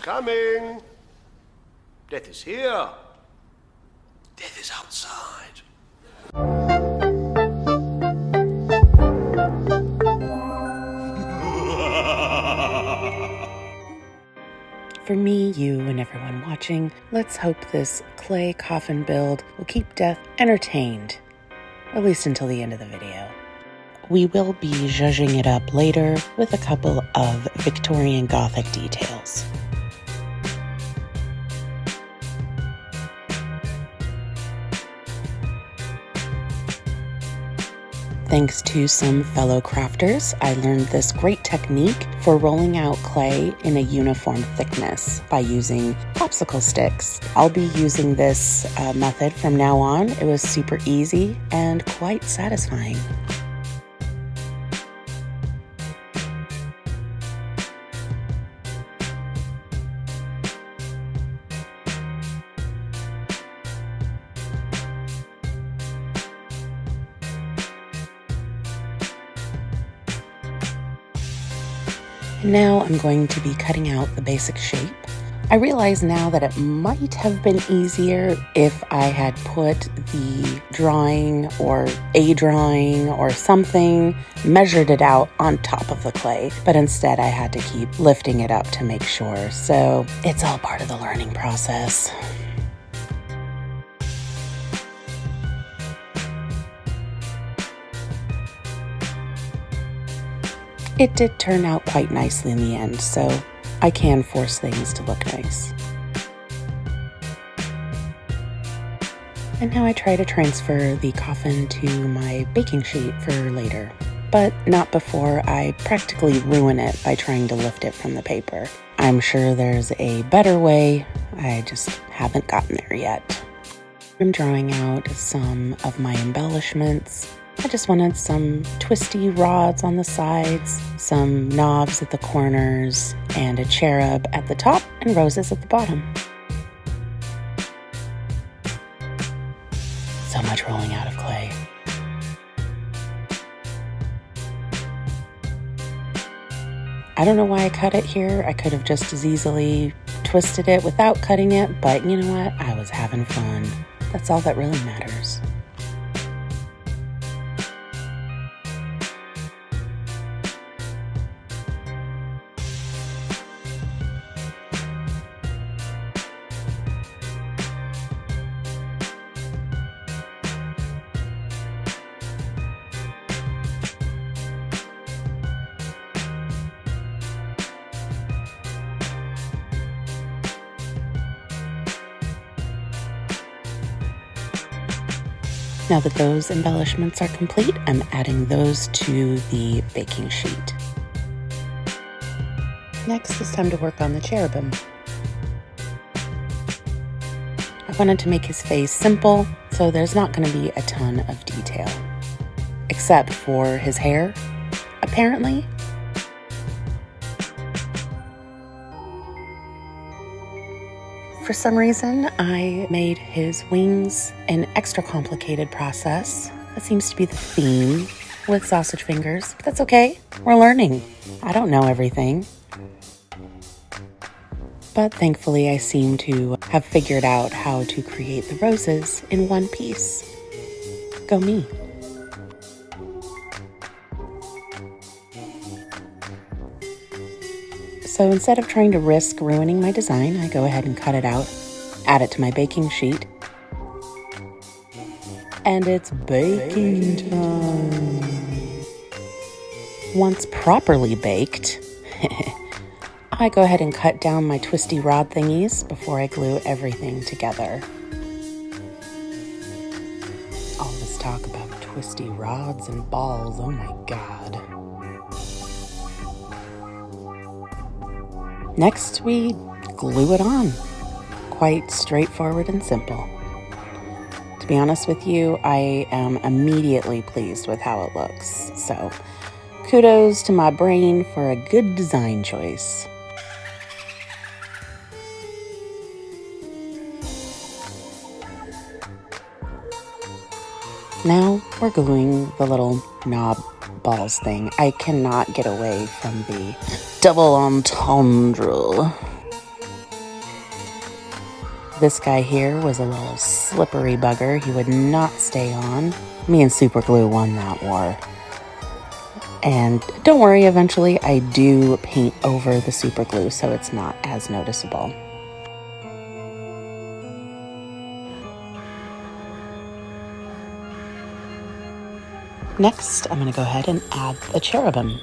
coming. Death is here. Death is outside. For me, you, and everyone watching, let's hope this clay coffin build will keep Death entertained, at least until the end of the video. We will be zhuzhing it up later with a couple of Victorian Gothic details. Thanks to some fellow crafters, I learned this great technique for rolling out clay in a uniform thickness by using popsicle sticks. I'll be using this method from now on. It was super easy and quite satisfying. Now I'm going to be cutting out the basic shape. I realize now that it might have been easier if I had put the drawing or a drawing or something, measured it out on top of the clay, but instead I had to keep lifting it up to make sure. So it's all part of the learning process. It did turn out quite nicely in the end, so I can force things to look nice. And now I try to transfer the coffin to my baking sheet for later, but not before I practically ruin it by trying to lift it from the paper. I'm sure there's a better way, I just haven't gotten there yet. I'm drawing out some of my embellishments. I just wanted some twisty rods on the sides, some knobs at the corners, and a cherub at the top and roses at the bottom. So much rolling out of clay. I don't know why I cut it here. I could have just as easily twisted it without cutting it, but you know what? I was having fun. That's all that really matters. Now that those embellishments are complete, I'm adding those to the baking sheet. Next, it's time to work on the cherubim. I wanted to make his face simple, so there's not going to be a ton of detail. Except for his hair, apparently. For some reason, I made his wings an extra complicated process. That seems to be the theme with sausage fingers, but that's okay. We're learning. I don't know everything. But thankfully, I seem to have figured out how to create the roses in one piece. Go me. So instead of trying to risk ruining my design, I go ahead and cut it out, add it to my baking sheet, and it's baking time. Once properly baked, I go ahead and cut down my twisty rod thingies before I glue everything together. All this talk about twisty rods and balls, oh my god. Next, we glue it on. Quite straightforward and simple. To be honest with you, I am immediately pleased with how it looks. So, kudos to my brain for a good design choice. Now we're gluing the little knob balls thing. I cannot get away from the double entendre. This guy here was a little slippery bugger. He would not stay on. Me and super glue won that war. And don't worry, eventually I do paint over the super glue so it's not as noticeable. Next, I'm going to go ahead and add the cherubim.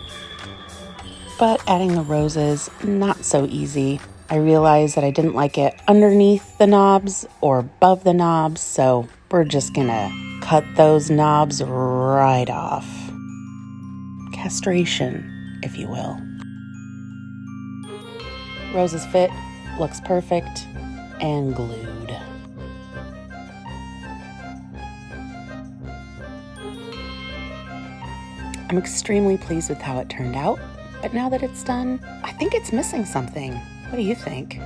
But adding the roses, not so easy. I realized that I didn't like it underneath the knobs or above the knobs, so we're just going to cut those knobs right off. Castration, if you will. Roses fit, looks perfect, and glued. I'm extremely pleased with how it turned out, but now that it's done, I think it's missing something. What do you think?